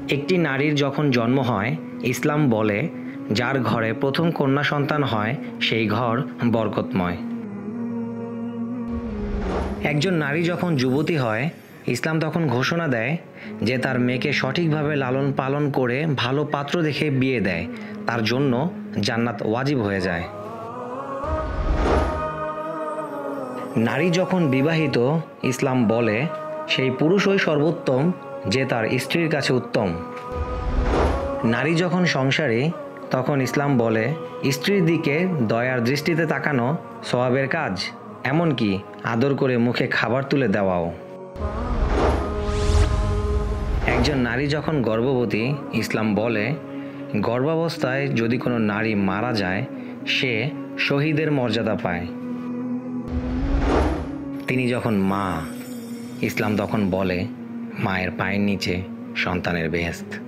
একটি নারীর যখন জন্ম হয়, ইসলাম বলে যার ঘরে প্রথম কন্যা সন্তান হয় সেই ঘর বরকতময়। একজন নারী যখন যুবতী হয়, ইসলাম তখন ঘোষণা দেয় যে তার মেয়েকে সঠিকভাবে লালন পালন করে ভালো পাত্র দেখে বিয়ে দেয়, তার জন্য জান্নাত ওয়াজিব হয়ে যায়। নারী যখন বিবাহিত, ইসলাম বলে সেই পুরুষই সর্বোত্তম যে তার স্ত্রীর কাছে উত্তম। নারী যখন সংসারী, তখন ইসলাম বলে স্ত্রীর দিকে দয়ার দৃষ্টিতে তাকানো সওয়াবের কাজ, এমনকি আদর করে মুখে খাবার তুলে দেওয়াও। একজন নারী যখন গর্ভবতী, ইসলাম বলে গর্ভাবস্থায় যদি কোনো নারী মারা যায় সে শহীদের মর্যাদা পায়। তিনি যখন মা, ইসলাম তখন বলে মায়ের পায়ের নিচে সন্তানের বেহেশত।